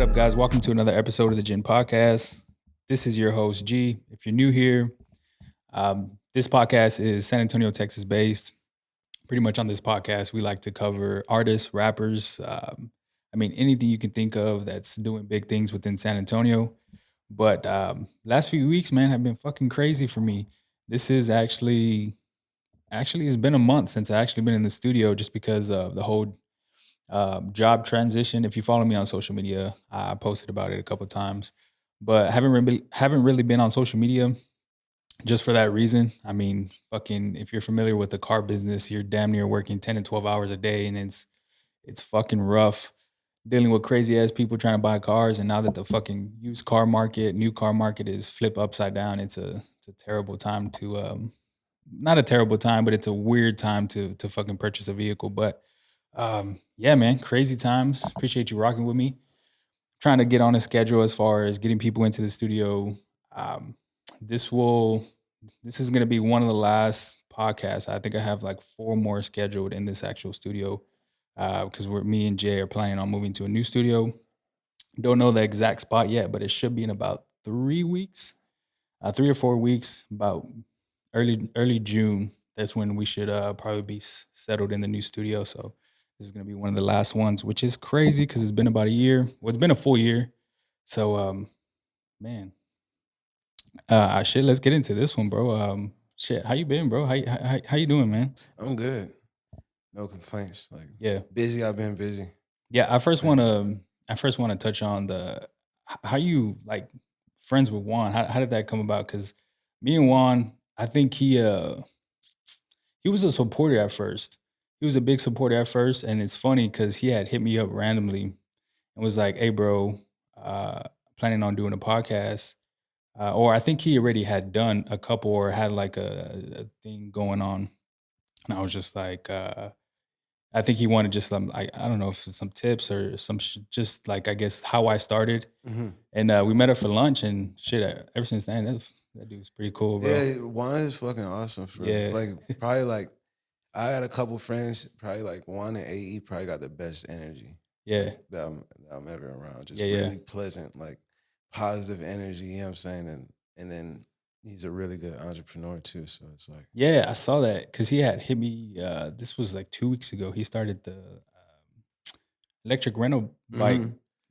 up, guys? Welcome to another episode of the Gin Podcast. This is your host, G. If you're new here, this podcast is San Antonio, Texas based. Pretty much on this podcast, we like to cover artists, rappers, anything you can think of that's doing big things within San Antonio. But last few weeks, man, have been fucking crazy for me. This is actually, it's been a month since I actually been in the studio just because of the whole job transition. If you follow me on social media, I posted about it a couple times, but haven't really been on social media just for that reason. I mean, fucking, if you're familiar with the car business, you're damn near working 10 and 12 hours a day, and it's fucking rough dealing with crazy ass people trying to buy cars. And now that the fucking used car market, new car market is flip upside down, it's a terrible time to not a terrible time, but it's a weird time to fucking purchase a vehicle. But yeah, man, crazy times. Appreciate you rocking with me. Trying to get on a schedule as far as getting people into the studio. Um, this will this is gonna be one of the last podcasts. I think I have like four more scheduled in this actual studio because we're me and Jay are planning on moving to a new studio. Don't know the exact spot yet, but it should be in about 3 weeks, 3 or 4 weeks, about early June. That's when we should probably be settled in the new studio. So this is gonna be one of the last ones, which is crazy because it's been about a year. Well, it's been a full year. So man, shit. Let's get into this one, bro. Shit, how you been, bro? How you doing, man? I'm good. No complaints. Like Yeah, busy, I've been busy. yeah. Like, I first want to touch on how you like friends with Juan. How did that come about? Because me and Juan, I think he was a supporter at first. He was a big supporter at first, and it's funny because he had hit me up randomly and was like, "Hey, bro, planning on doing a podcast." Or I think he already had done a couple or had like a thing going on, and I was just like, I think he wanted just some, I don't know if it's some tips or just like I guess how I started, mhm. and we met up for lunch and shit. Ever since then, that dude's pretty cool, bro. Yeah, Juan is fucking awesome for real. Yeah, Like probably like I had a couple friends, probably like Juan and AE probably got the best energy yeah, like that I'm ever around. yeah, Just yeah. really pleasant, like positive energy, you know what I'm saying? And then he's a really good entrepreneur too. So it's like Yeah, I saw that because he had hit me. This was like 2 weeks ago. He started the electric rental bike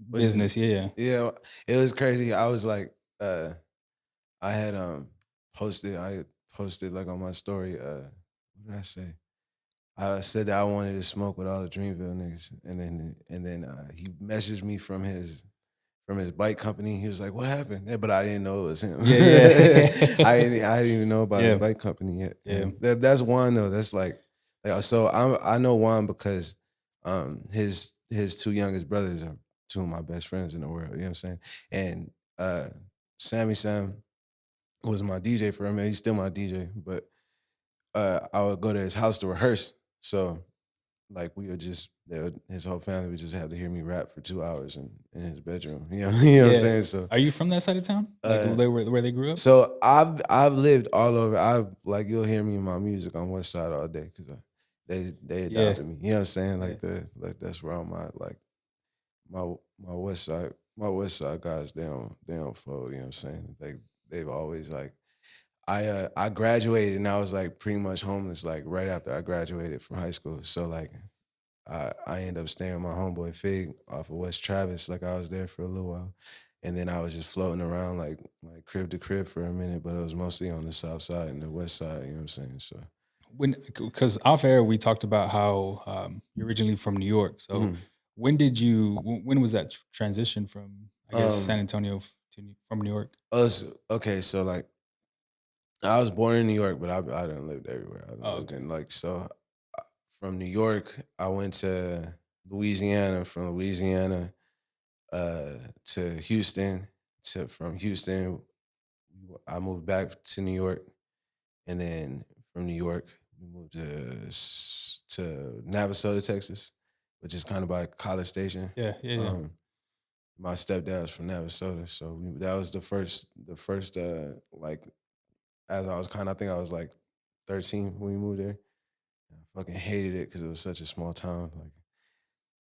which is business. Yeah, yeah, it was crazy. I was like I had I posted like on my story, what did I say? I said that I wanted to smoke with all the Dreamville niggas, and then he messaged me from his bike company. He was like, "What happened?" Yeah, but I didn't know it was him. yeah, yeah, I didn't even know about his yeah, bike company yet. yeah, And that's one though. That's like so I know one because his two youngest brothers are two of my best friends in the world. You know what I'm saying? And uh, Sammy Sam was my DJ for him. And he's still my DJ, but I would go to his house to rehearse. So like we would just his whole family would just have to hear me rap for 2 hours in his bedroom. You know, you know what I'm yeah. saying? So Are you from that side of town? Like uh where they grew up? I've lived all over. I've like you'll hear me in my music on West Side all day because they Yeah, adopted me. You know what I'm saying? yeah, Like that's where I'm at. Like my my West Side guys they don't fold. You know what I'm saying? They've always like I graduated and I was like pretty much homeless like right after I graduated from high school. So like I ended up staying with my homeboy Fig off of West Travis. Like I was there for a little while. And then I was just floating around like crib to crib for a minute, but it was mostly on the south side and the west side, you know what I'm saying? So when because off air we talked about how you're originally from New York. So mhm. when was that transition from I guess San um Antonio from New York? us okay, so like I was born in New York, but I didn't live everywhere. I done Oh, lived okay. in like so from New York, I went to Louisiana, from Louisiana to Houston, to from Houston I moved back to New York, and then from New York we moved to Navasota, Texas, which is kind of by College Station. Yeah, yeah, yeah. Um, my stepdad's from Navasota, so that was the first like as I was kind of I think I was like 13 when we moved there. I fucking hated it because it was such a small town. Like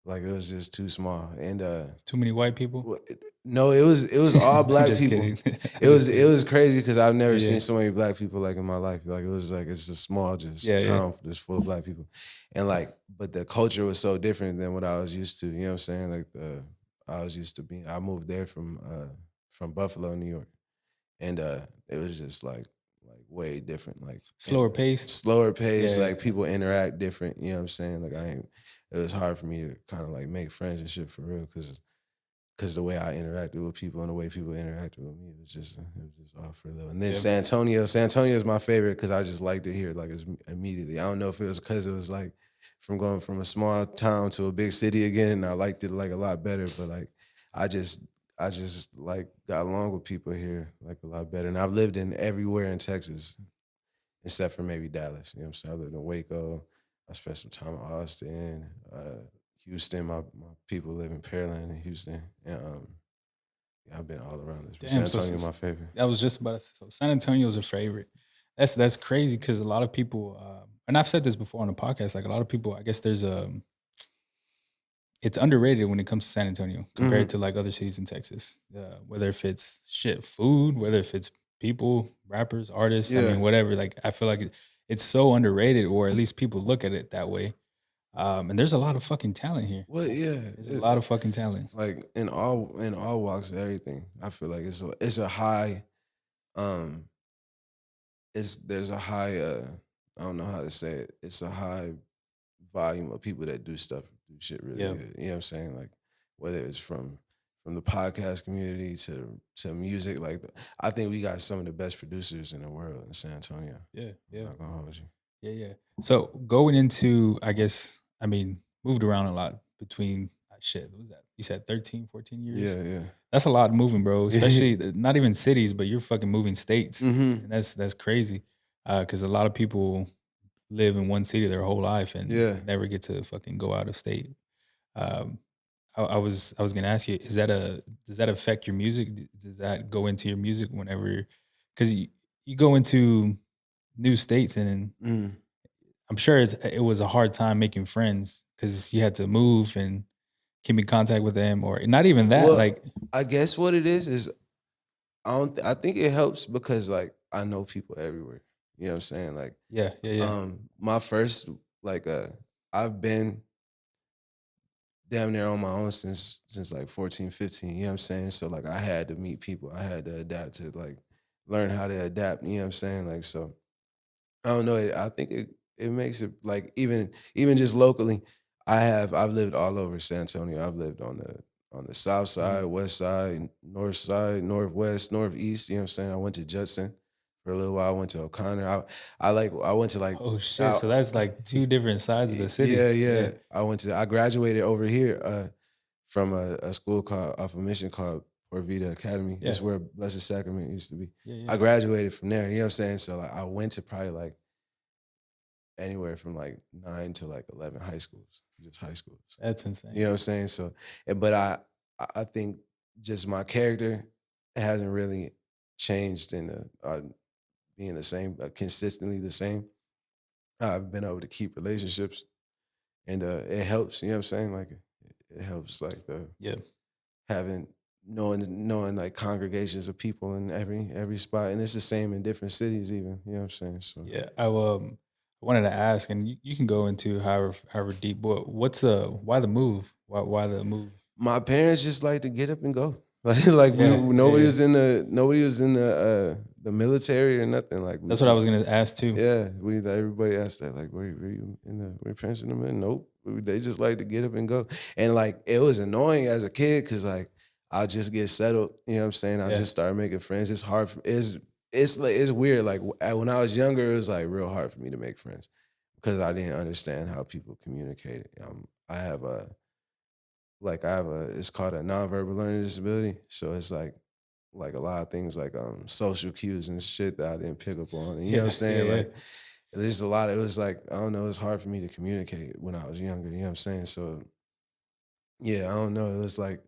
Like it was just too small. And Too many white people. no, it was all I'm black just people. kidding. It I'm just was it kidding. was crazy because I've never Yeah, seen so many black people like in my life. Like it was like it's a small just yeah, yeah. town just full of black people, and like but the culture was so different than what I was used to. You know what I'm saying? Like I was used to being. I moved there from Buffalo, New York, and it was just like way different. Like Slower and paced. slower pace. Yeah, Like people interact different. You know what I'm saying? Like I ain't. It was hard for me to kind of like make friends and shit for real because the way I interacted with people and the way people interacted with me, it was just off for a little. And then yeah. San Antonio is my favorite because I just like to hear it like it's immediately. I don't know if it was because it was like from going from a small town to a big city again, and I liked it like a lot better. But like I just I just like got along with people here like a lot better. And I've lived in everywhere in Texas except for maybe Dallas. You know what I'm saying? I lived in Waco. I spent some time in Austin, Houston. My people live in Pearland and Houston. And yeah, I've been all around this. But San Damn. Antonio, my favorite. I was just about to say, so San Antonio's a favorite. That's crazy because a lot of people, and I've said this before on the podcast. Like a lot of people, I guess there's a it's underrated when it comes to San Antonio compared Hmm. to like other cities in Texas. Whether if it's shit food, whether if it's people, rappers, artists, I Yeah. mean, whatever. Like I feel like it's so underrated, or at least people look at it that way. And there's a lot of fucking talent here. Well, yeah. There's a lot of fucking talent. Like in all walks of everything. I feel like it's a high um there's a high I don't know how to say it. It's a high volume of people that do shit really Yeah, good. You know what I'm saying? Like whether it's from the podcast community to music, like I think we got some of the best producers in the world in San Antonio. yeah, I'm yeah, not gonna hold you. yeah, yeah. So going into, I guess, I mean, moved around a lot between shit. What was that? You said 13, 14 years. Yeah, yeah. That's a lot of moving, bro. Yeah. Especially not even cities, but you're fucking moving states, Hmm. and that's crazy. Because a lot of people live in one city their whole life and Yeah. never get to fucking go out of state. Um, I was gonna ask you, does that affect your music? Does that go into your music whenever? Because you go into new states and Mm. I'm sure it was a hard time making friends because you had to move and keep in contact with them, or not even that. Well, Like, I guess what it is I think it helps because like I know people everywhere. You know what I'm saying? Like yeah, yeah, yeah, my first like I've been damn near on my own since like 14, 15. You know what I'm saying? So like I had to meet people. I had to adapt to like learn how to adapt. You know what I'm saying? Like so I don't know. I think it makes it like even just locally. I've lived all over San Antonio. I've lived on the south side, mhm. west side, northwest, northeast. You know what I'm saying? I went to Judson for a little while. I went to O'Connor. I went to like Oh shit! uh, So that's like two different sides of the city. yeah, Yeah, yeah. I graduated over here from a school called off a mission called Port Vita Academy. yeah, It's where Blessed Sacrament used to be. yeah, yeah. I graduated from there. You know what I'm saying? So like I went to probably like anywhere from like 9 to like 11 high schools, just high schools. That's You insane. know what I'm saying? So, but I think just my character hasn't really changed in the being the same, consistently the same. I've been able to keep relationships, and it helps. You know what I'm saying? Like it helps, like the Yeah, having knowing like congregations of people in every spot, and it's the same in different cities, even. You know what I'm saying? So yeah. I wanted to ask, and you can go into however deep. But why the move? Why the move? my parents just like to get up and go. Like Yeah, yeah, yeah. nobody was in the military or nothing. Like we That's what I was just gonna ask too. yeah, we everybody asked that. Like, were you were your parents in the military? Nope. They just like to get up and go. And like it was annoying as a kid because like I'll just get settled. You know what I'm saying? I Yeah, just started making friends. It's hard for it's like it's weird. Like when I was younger, it was like real hard for me to make friends because I didn't understand how people communicated. I have a it's called a nonverbal learning disability. So it's like a lot of things like social cues and shit that I didn't pick up on. And you know what I'm yeah, yeah, saying? yeah. Like there's a lot. It was like I don't know. It's hard for me to communicate when I was younger. You know what I'm saying? So yeah, I don't know. It was like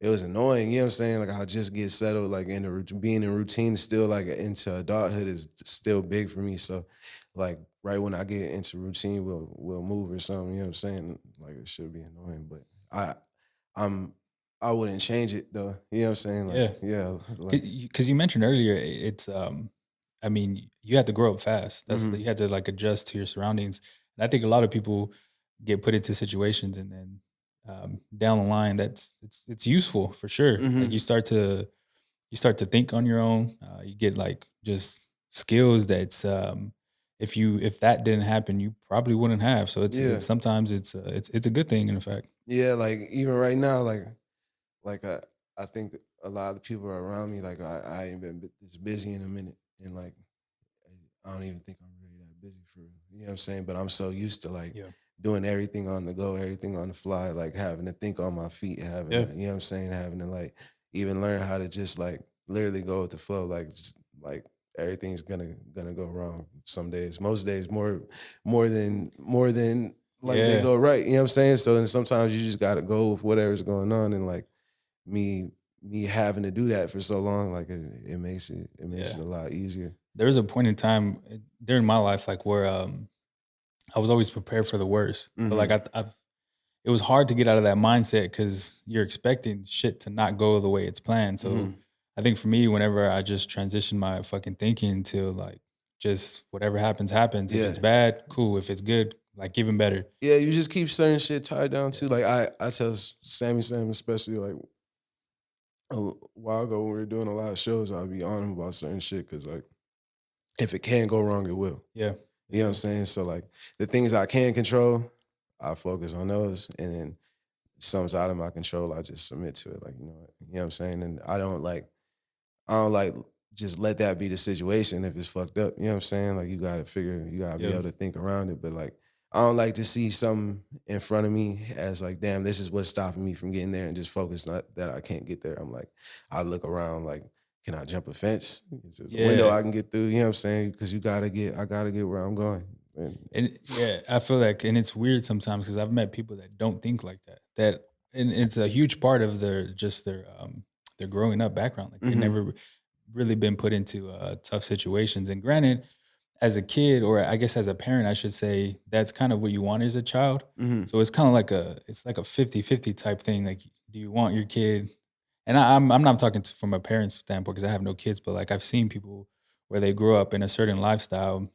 it was annoying. You know what I'm saying? Like I'll just get settled. Like in the being in routine, still like into adulthood is still big for me. So like right when I get into routine, we'll move or something. You know what I'm saying? Like it should be annoying, but I I'm I wouldn't change it though. You know what I'm saying? Like Yeah, yeah, like because you mentioned earlier, it's I mean, you had to grow up fast. That's hmm you had to like adjust to your surroundings, and I think a lot of people get put into situations, and then down the line, it's useful for sure. Like hmm you start to think on your own. You get like just skills that's if that didn't happen, you probably wouldn't have. So yeah it's sometimes it's a good thing in effect. yeah. Like even right now, like I think a lot of the people around me, like I ain't been this busy in a minute, and like I don't even think I'm really that busy for real. You know what I'm saying? But I'm so used to like Yeah, doing everything on the go, everything on the fly, like having to think on my feet, having yeah, to, you know what I'm saying, having to like even learn how to just like literally go with the flow, like just like everything's gonna go wrong some days. Most days more than like they yeah. go right. You know what I'm saying? So then sometimes you just gotta go with whatever's going on and like me me having to do that for so long, like it makes Yeah. it a lot easier. There was a point in time during my life, like where I was always prepared for the worst, but like hmm I've it was hard to get out of that mindset because you're expecting shit to not go the way it's planned. So hmm I think for me, whenever I just transition my fucking thinking to like just whatever happens, happens. If it's Yeah. bad, cool. If it's good, like even better. Yeah, you just keep certain shit tied down Yeah. too. Like I tell Sammy Sam especially like a while ago when we were doing a lot of shows, I'd be on him about certain shit because like if it can go wrong, it will. Yeah. You know what I'm Yeah. saying? So like the things I can control, I focus on those, and then something's out of my control, I just submit to it. Like you know what I'm saying, and I don't like just let that be the situation if it's fucked up. You know what I'm saying? Like you gotta be Yeah. able to think around it. But like I don't like to see something in front of me as like, damn, this is what's stopping me from getting there and just focus not that I can't get there. I'm like, I look around like, can I jump a fence? Is there a window Yeah. I can get through? You know what I'm saying? Because I gotta get where I'm going. And And yeah, I feel like, and it's weird sometimes because I've met people that don't think like that. And it's a huge part of their growing up background. Like they hmm never really been put into tough situations. And granted, as a kid, or I guess as a parent, I should say, that's kind of what you want as a child. hmm So it's kind of like it's like a 50-50 type thing. Like, do you want your kid? And I'm not talking from a parent's standpoint because I have no kids, but like I've seen people where they grow up in a certain lifestyle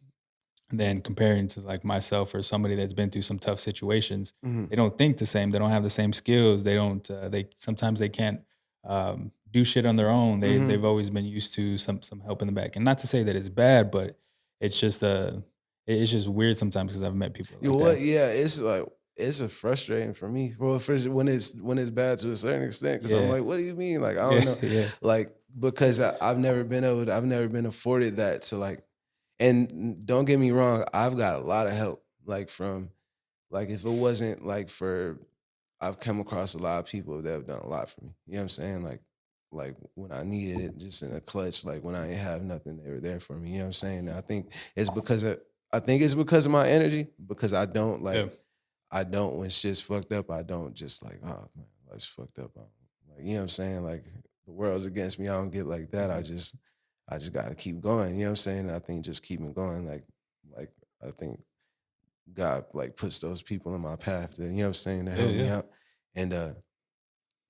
then comparing to like myself or somebody that's been through some tough situations, hmm they don't think the same. They don't have the same skills. They don't. They sometimes they can't do shit on their own. They've hmm always been used to some help in the back. And not to say that it's bad, but it's just it's just weird sometimes because I've met people You know like what? that. Yeah, it's like it's a frustrating for me. Well, first when it's bad to a certain extent, because I'm Yeah, like, what do you mean? Like, I yeah, don't know. yeah, Like, because I've never been afforded that to like, and don't get me wrong, I've got a lot of help. Like from like if it wasn't like for I've come across a lot of people that have done a lot for me. You know what I'm saying? Like when I needed it just in a clutch, like when I ain't have nothing, they were there for me. You know what I'm saying? And I think it's because of my energy, because yeah, I don't when shit's fucked up, I don't just like, oh man, life's fucked up. Like, you know what I'm saying? Like the world's against me. I don't get like that. mhm, I just gotta keep going. You know what I'm saying? And I think just keeping going, like I think God like puts those people in my path that, you know what I'm saying, to yeah, help me yeah, out. And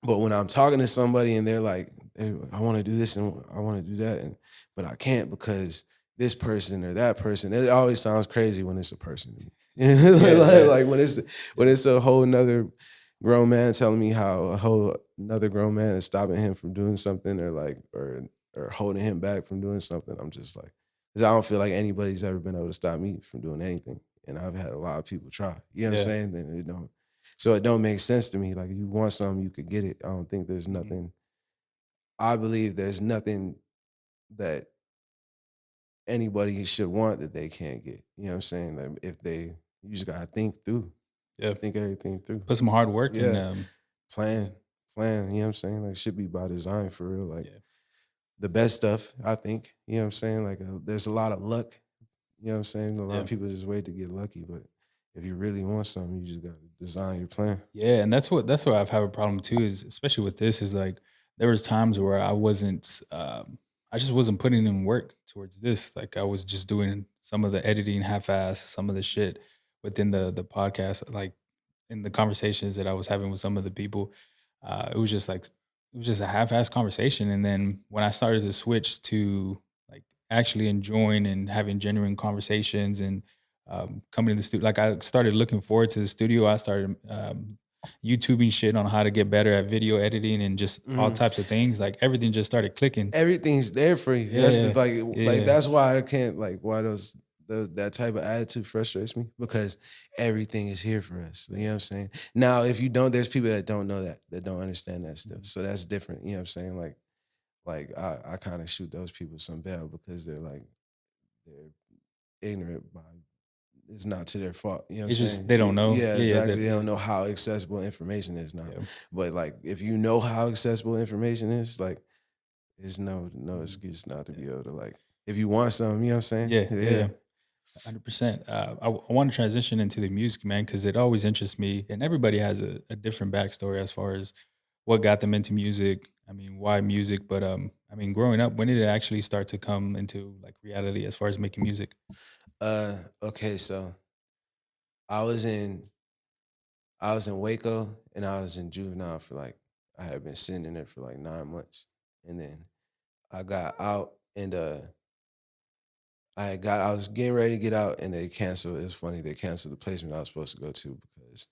but when I'm talking to somebody and they're like, "Hey, I want to do this and I want to do that, and but I can't because this person or that person." It always sounds crazy when it's a person. yeah, yeah, Like when yeah, it's a whole nother grown man telling me how a whole another grown man is stopping him from doing something or like or holding him back from doing something. I'm just like, because I don't feel like anybody's ever been able to stop me from doing anything, and I've had a lot of people try. You know what I'm yeah, saying? And it don't. So it don't make sense to me. Like if you want something, you could get it. I don't think there's mhm, nothing. I believe there's nothing that anybody should want that they can't get. You know what I'm saying? Like if they, you just gotta yeah. think everything through. Put some hard work in. Yeah, Yeah, plan, plan. You know what I'm saying? Like should be by design for real. Like yeah, the best stuff, I think. You know what I'm saying? Like there's a lot of luck. You know what I'm saying? A lot yeah. of people just wait to get lucky, but if you really want something, you just gotta design your plan. Yeah, and that's what I've had a problem too is especially with this is like there was times where I wasn't I just wasn't putting in work towards this. Like I was just doing some of the editing half-ass, some of the shit within the podcast, like in the conversations that I was having with some of the people. It was just like it was just a half-ass conversation. And then when I started to switch to like actually enjoying and having genuine conversations and coming to the studio, like I started looking forward to the studio. I started YouTubing shit on how to get better at video editing and just all Mhm. types of things. Like everything just started clicking. Everything's there for you. That's the Yeah, like yeah. that's why I can't like why that type of attitude frustrates me because everything is here for us. You know what I'm saying? Now, if you don't, there's people that don't know that don't understand that stuff. Mhm. So that's different. You know what I'm saying? Like I kind of shoot those people some bail because they're ignorant by it's not to their fault. You know what I'm It's just saying? they don't know. Yeah, Yeah, yeah, exactly. that They don't know how accessible information is now. yeah. But like if you know how accessible information is, like there's no Mhm. excuse not to Yeah. be able to like if you want something, you know what I'm saying? Yeah, Yeah. yeah, 100%. I want to transition into the music, man, because it always interests me, and everybody has a different backstory as far as what got them into music. I mean, why music? But I mean, growing up, when did it actually start to come into like reality as far as making music? Okay, so I was in I was in Waco and I was in juvenile for like I had been sitting in there for like 9 months. And then I got out and I was getting ready to get out and they canceled. It's funny, they canceled the placement I was supposed to go to because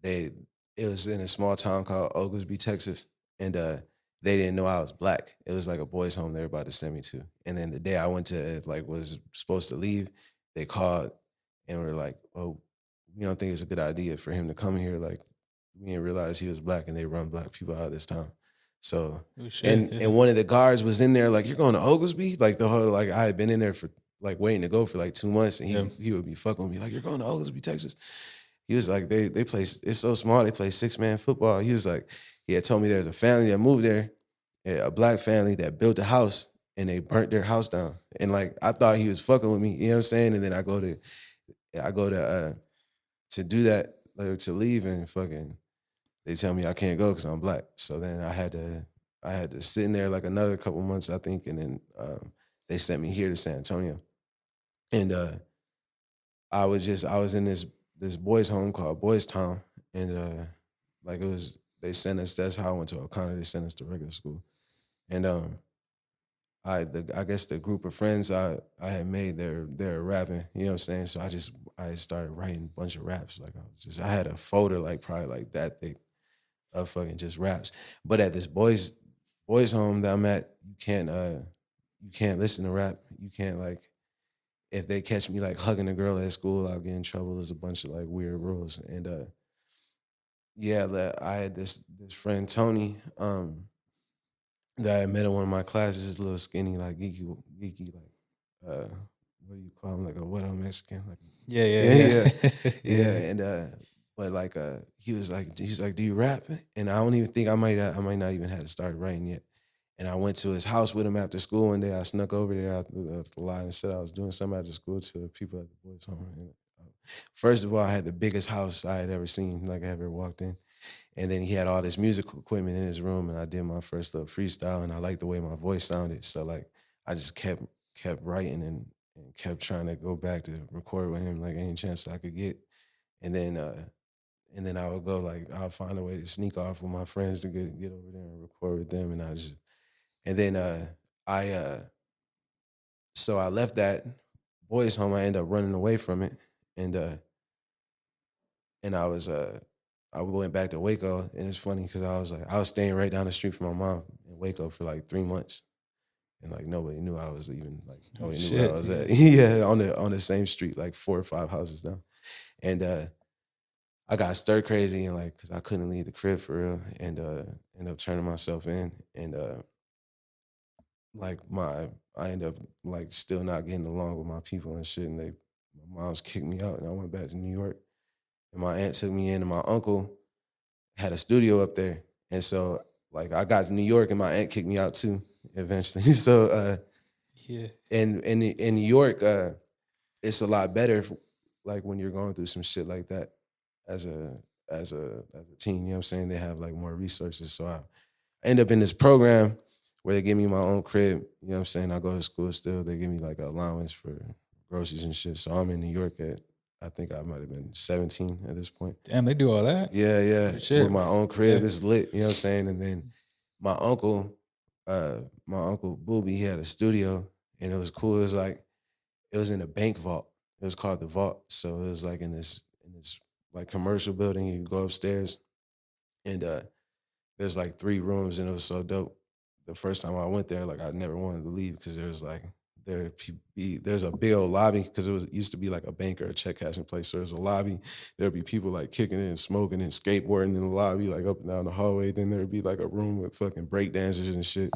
they it was in a small town called Oglesby, Texas, and they didn't know I was black. It was like a boys' home they were about to send me to. And then the day I went to like was supposed to leave, they called and were like, "Oh, we don't think it's a good idea for him to come here. Like, we didn't realize he was black, and they run black people out of this town." So, Oh shit! and Yeah, one of the guards was in there like, "You're going to Oglesby?" Like the whole like I had been in there for like waiting to go for like 2 months, and yeah. he would be fucking with me like, "You're going to Oglesby, Texas." He was like, they play. It's so small. They play 6-man football. He was like, he had told me there's a family that moved there, a black family that built a house and they burnt their house down. And like I thought he was fucking with me. You know what I'm saying? And then I go to do that, like to leave and fucking they tell me I can't go because I'm black. So then I had to sit in there like another couple months, I think, and then they sent me here to San Antonio. And I was in this boys' home called Boys Town, and like it was they sent us. That's how I went to O'Connor. They sent us to regular school, and I guess the group of friends I had made they're rapping. You know what I'm saying? So I started writing a bunch of raps. Like I had a folder like probably like that thick of fucking just raps. But at this boys home that I'm at, you can't listen to rap. You can't like if they catch me like hugging a girl at school, I'll get in trouble. There's a bunch of like weird rules. And yeah, I had this friend Tony, that I met in one of my classes, this little skinny, like geeky, like what do you call him? Like a what I'm Mexican. Like Yeah, yeah, yeah, yeah, yeah, yeah. yeah. And but like he's like, do you rap? And I don't even think I might not even have started writing yet. And I went to his house with him after school one day. I snuck over there after the line and said I was doing something after school to the people at the boys' home. And, first of all, I had the biggest house I had ever seen, like I ever walked in. And then he had all this musical equipment in his room, and I did my first little freestyle, and I liked the way my voice sounded. So like I just kept writing and kept trying to go back to record with him like any chance I could get. And then I would go like I'll find a way to sneak off with my friends to get over there and record with them. And then I so I left that boys' home. I ended up running away from it, and I went back to Waco, and it's funny because I was staying right down the street from my mom in Waco for like 3 months, and like nobody knew I was even like Oh nobody knew where I shit! was Yeah. at. Yeah, on the same street, like 4 or 5 houses down, and I got stir crazy and like because I couldn't leave the crib for real, and ended up turning myself in, and like I ended up like still not getting along with my people and shit, and my mom's kicked me out, and I went back to New York, and my aunt took me in, and my uncle had a studio up there. And so like I got to New York and my aunt kicked me out too eventually. So Yeah. in New York, it's a lot better like when you're going through some shit like that as a as a teen, you know what I'm saying? They have like more resources. So I end up in this program where they give me my own crib. You know what I'm saying? I go to school still. They give me like an allowance for groceries and shit. So I'm in New York at, I think I might have been 17 at this point. Damn, they do all that. Yeah, yeah. Holy With shit. my own Yeah. crib, it's lit. You know what I'm saying? And then my uncle, my uncle Booby, he had a studio, and it was cool. It was like it was in a bank vault. It was called the vault. So it was like in this like commercial building. You go upstairs, and there's like 3 rooms, and it was so dope. The first time I went there, like I never wanted to leave because there was like there's a big old lobby because it used to be like a bank or a check cashing place. So there's a lobby. There'd be people like kicking it and smoking and skateboarding in the lobby, like up and down the hallway. Then there'd be like a room with fucking break dancers and shit.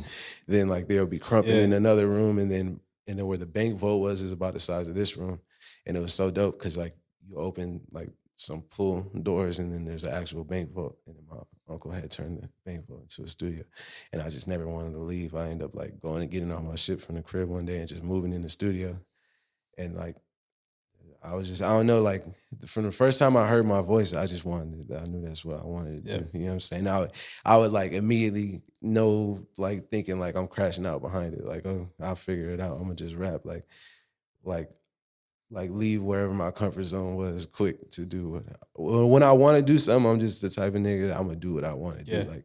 Then like there'll be crumping Yeah. in another room, and then where the bank vault was is about the size of this room, and it was so dope because like you open like some pull doors, and then there's an actual bank vault, and then my uncle had turned the bank vault into a studio, and I just never wanted to leave. I ended up like going and getting all my shit from the crib one day and just moving in the studio, and like I don't know, like from the first time I heard my voice, I just wanted I knew that's what I wanted to Yeah. do. You know what I'm saying? I would like immediately know, like thinking like I'm crashing out behind it, like, oh, I'll figure it out. I'm gonna just rap like like leave wherever my comfort zone was quick to do when I want to do something. I'm just the type of nigga that I'm gonna do what I want to Yeah. do. Like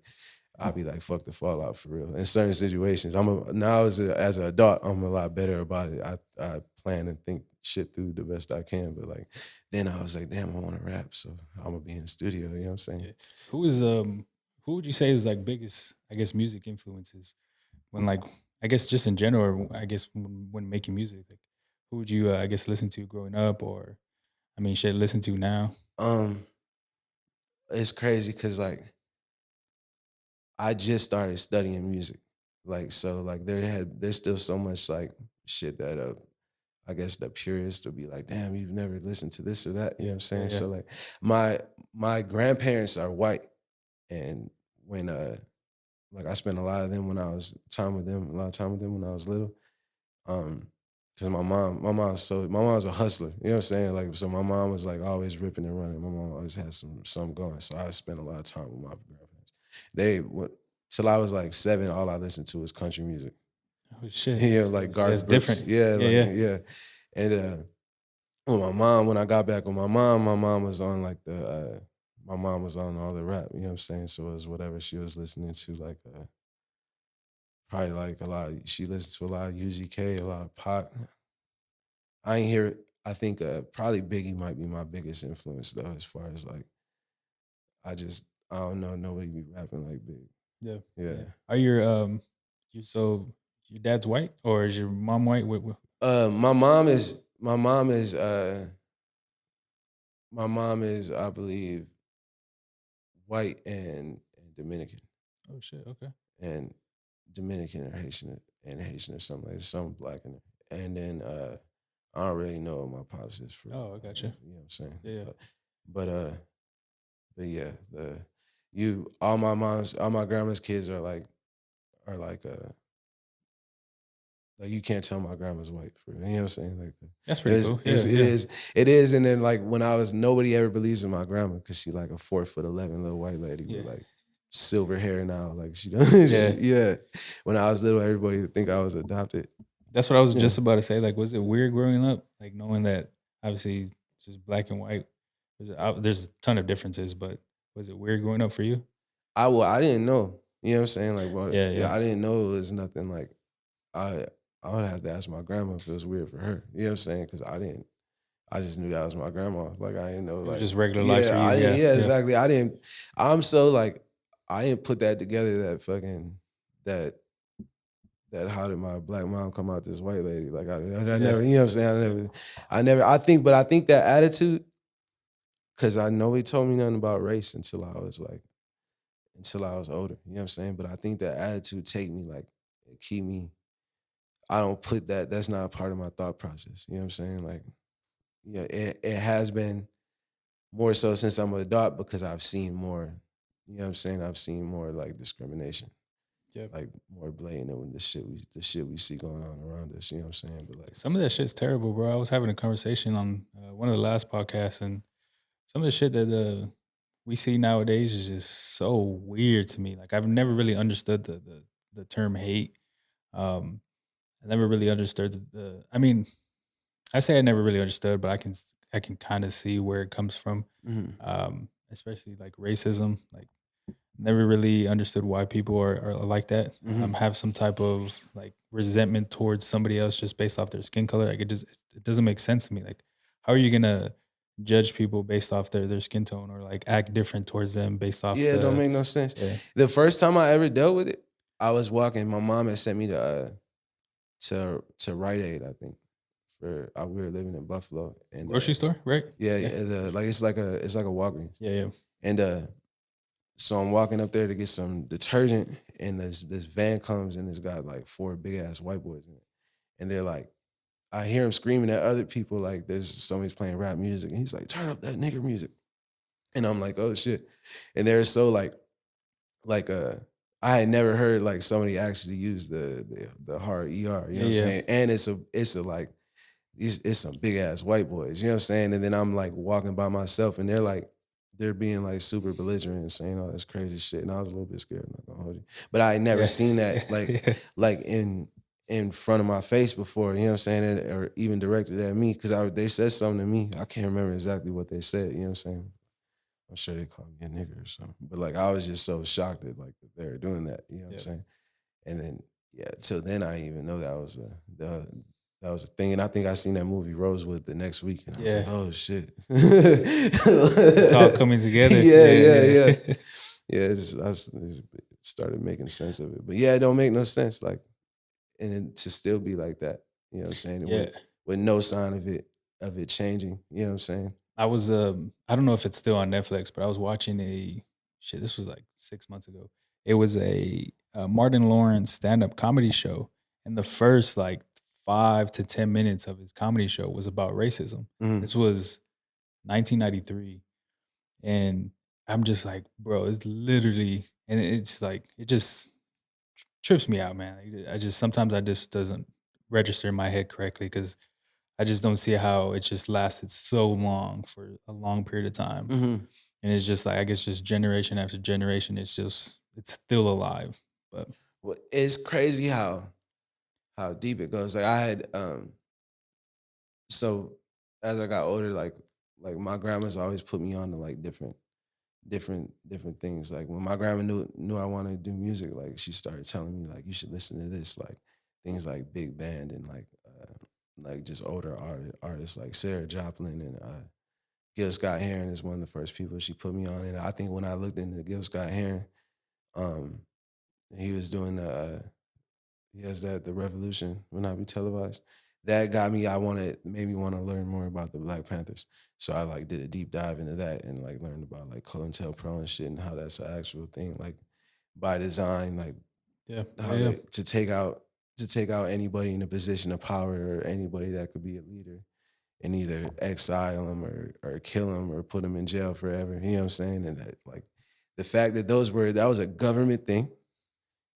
I'll be like, fuck the fallout for real. In certain situations, now as an adult, I'm a lot better about it. I plan and think shit through the best I can. But like then I was like, damn, I want to rap, so I'm gonna be in the studio. You know what I'm saying? Yeah. Who would you say is like biggest, I guess, music influences when like I guess just in general, or I guess when making music, like who would you I guess listen to growing up, or I mean shit listen to now? Um, it's crazy because like I just started studying music. Like so like there's still so much like shit that I guess the purists will be like, damn, you've never listened to this or that. You know Yeah, what I'm yeah, saying? yeah. So like my grandparents are white, and when like I spent a lot of them when I was time with them, a lot of time with them when I was little. Um, because my mom's a hustler. You know what I'm saying? Like so my mom was like always ripping and running. My mom always had some going. So I spent a lot of time with my grandparents. They what till I was like 7, all I listened to was country music. Oh shit, Yeah, like that's Garth Brooks. different. Yeah, Yeah, like yeah, yeah. And with my mom, when I got back with my mom was on like my mom was on all the rap, you know what I'm saying? So it was whatever she was listening to, like probably like a lot she listened to a lot of UGK, a lot of pop. I ain't hear it. I think probably Biggie might be my biggest influence though, as far as like I don't know nobody be rapping like Big. yeah, Yeah. yeah. Are your dad's white or is your mom white? My mom is I believe white and Dominican. Oh shit, okay. And Dominican or Haitian or something like some black in there. And then I don't really know what my pops is for. Oh, I got you. You know what I'm saying? Yeah, yeah. But but yeah, all my grandma's kids are like you can't tell my grandma's white for real. You know what I'm saying? Like That's pretty cool. Yeah, it's yeah, it is. And then like when I was nobody ever believes in my grandma because she like a 4'11" little white lady yeah, with like silver hair now. Like she doesn't yeah. yeah. When I was little, everybody would think I was adopted. That's what I was Yeah. just about to say. Like, was it weird growing up, like knowing that obviously it's just black and white? There's a ton of differences, but was it weird growing up for you? I didn't know. You know what I'm saying? Like what Yeah, yeah, yeah, I didn't know it was nothing like I I would have to ask my grandma if it was weird for her. You know what I'm saying? Because I just knew that was my grandma. Like I didn't know it was like just regular life for yeah, you. I didn't Yeah, yeah, yeah, exactly. I'm so like I didn't put that together that fucking that that how did my black mom come out this white lady? Like I yeah, never, you know what I'm saying? I think that attitude, because I know he told me nothing about race until I was older. You know what I'm saying? But I think that attitude take me like keep me. I don't put that's not a part of my thought process. You know what I'm saying? Like, yeah, it has been more so since I'm an adult because I've seen more, you know what I'm saying? I've seen more like discrimination, yeah. like more blatant than the shit we see going on around us. You know what I'm saying? But like, Some of that shit's terrible, bro. I was having a conversation on one of the last podcasts, and some of the shit that we see nowadays is just so weird to me. Like I've never really understood the the term hate. I never really understood I mean, I say I never really understood, but I can kind of see where it comes from. Mhm. Especially like racism. Like never really understood why people are like that. Mhm. Have some type of like resentment towards somebody else just based off their skin color. Like it doesn't make sense to me. Like how are you gonna judge people based off their skin tone or like act different towards them based off Yeah, it don't make no sense. yeah. The first time I ever dealt with it, I was walking. My mom had sent me to Rite Aid, I think. We were living in Buffalo, and Grocery store, right? yeah, Yeah. yeah, like it's like a Walgreens, Yeah, yeah. and so I'm walking up there to get some detergent, and this van comes, and it's got like four big ass white boys in it, and they're like, I hear him screaming at other people like there's somebody's playing rap music, and he's like, turn up that nigger music, and I'm like, oh shit, and they're so like I had never heard like somebody actually use the hard ER, you know Yeah, what I'm yeah. saying? And it's a like it's some big ass white boys, you know what I'm saying? And then I'm like walking by myself and they're being like super belligerent and saying all this crazy shit. And I was a little bit scared, I'm not gonna hold you. But I had never Yeah. seen that Yeah. like in front of my face before, you know what I'm saying? Or even directed at me. They said something to me. I can't remember exactly what they said, you know what I'm saying? I'm sure they called me a nigger or something. But like I was just so shocked that like that they were doing that, you know what I'm Yeah. saying? And then yeah, till then I didn't even know that was a thing. And I think I seen that movie Rosewood the next week, and I was like, Yeah. oh shit. It's all coming together. Yeah, Yeah, yeah, yeah. yeah. Yeah, it started making sense of it. But yeah, it don't make no sense. Like, and then to still be like that, you know what I'm saying? Yeah. With no sign of it changing, you know what I'm saying? I don't know if it's still on Netflix, but I was watching a shit. This was like 6 months ago. It was a Martin Lawrence stand up comedy show, and the first like 5 to 10 minutes of his comedy show was about racism. Mhm. This was 1993, and I'm just like, bro, it's literally, and it's like it just trips me out, man. I just sometimes I just doesn't register in my head correctly because I just don't see how it just lasted so long for a long period of time. Mhm. And it's just like I guess just generation after generation, it's still alive. But Well, it's crazy how deep it goes. Like I had so as I got older, like my grandma's always put me on to like different things. Like when my grandma knew I wanted to do music, like she started telling me like you should listen to this, like things like big band and like just older artists like Sarah Joplin and Gil Scott Heron is one of the first people she put me on. And I think when I looked into Gil Scott Heron, um, he was doing he has that the revolution will not be televised. That got me. Made me want to learn more about the Black Panthers. So I like did a deep dive into that and like learned about like COINTELPRO and shit and how that's an actual thing, like by design, like yeah, yeah, how yeah. they to take out anybody in a position of power or anybody that could be a leader and either exile them or kill them or put them in jail forever. You know what I'm saying? And that like the fact that that was a government thing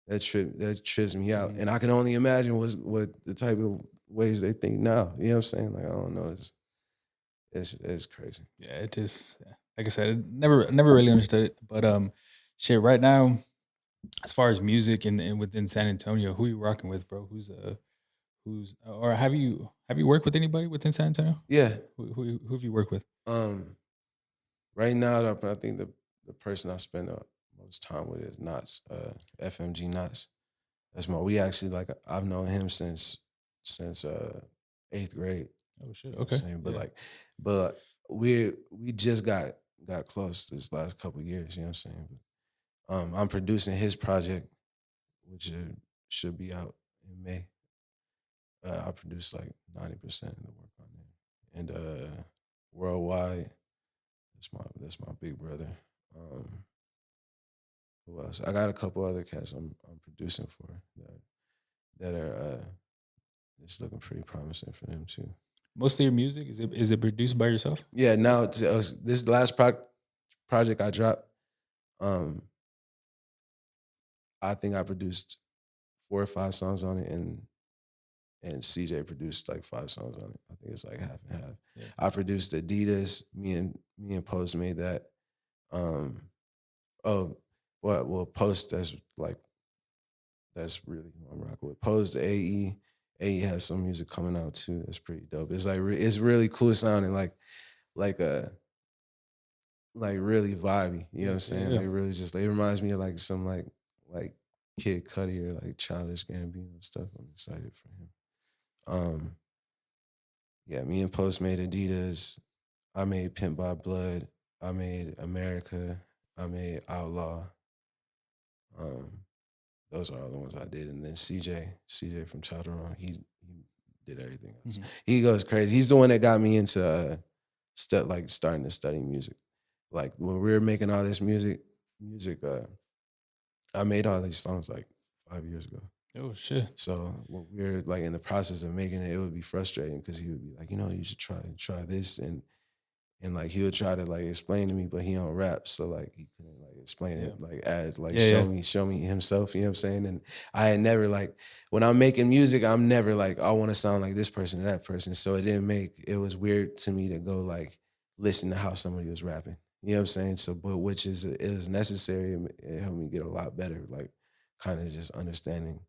that trips me out. Mhm. And I can only imagine what the type of ways they think now. You know what I'm saying? Like I don't know. It's crazy. Yeah, it is. Yeah. Like I said, never really understood it. But shit, right now, as far as music and within San Antonio, who you rocking with, bro? Who's or have you worked with anybody within San Antonio? Yeah. Who have you worked with? Um. Right now, I think the person I spend the most time with is Knots. FMG Knots. That's my. We actually like I've known him since eighth grade. Oh shit. You know what I'm Okay. saying? Yeah. But we just got close this last couple years. You know what I'm saying? But, I'm producing his project, which should be out in May. I produced like 90% of the work on there, and worldwide, that's my big brother. Um, who else? I got a couple other cats I'm producing for that are it's looking pretty promising for them too. Most of your music is it produced by yourself? Yeah, now this last project I dropped, um, I think I produced 4 or 5 songs on it, and CJ produced like 5 songs on it. I think it's like half and half. Yeah. I produced Adidas. Me and Post made that. Um, oh, well, Post that's like that's really who I'm rocking with. Opposed to AE. AE has some music coming out too. That's pretty dope. It's like it's really cool sounding, like a like really vibey. You know what Yeah, I'm yeah, saying? yeah. Like really just like it reminds me of like some like Kid Cudi or like Childish Gambino stuff. I'm excited for him. Um, yeah, me and Post made Adidas. I made Pimp by Blood. I made America. I made Outlaw. Um, those are all the ones I did. And then CJ from Chowderone, he did everything else. Mhm. He goes crazy. He's the one that got me into like starting to study music. Like when we were making all this music, I made all these songs like 5 years ago. Oh shit. So when we were like in the process of making it, it would be frustrating because he would be like, you should try this, and like he would try to like explain to me, but he don't rap, so like he couldn't like explain Yeah. it like as like Yeah, yeah. show me himself. You know what I'm saying? And I had never like when I'm making music, I'm never like I want to sound like this person or that person. So it was weird to me to go like listen to how somebody was rapping. You know what I'm saying? So but which is it was necessary. It helped me get a lot better, like kind of just understanding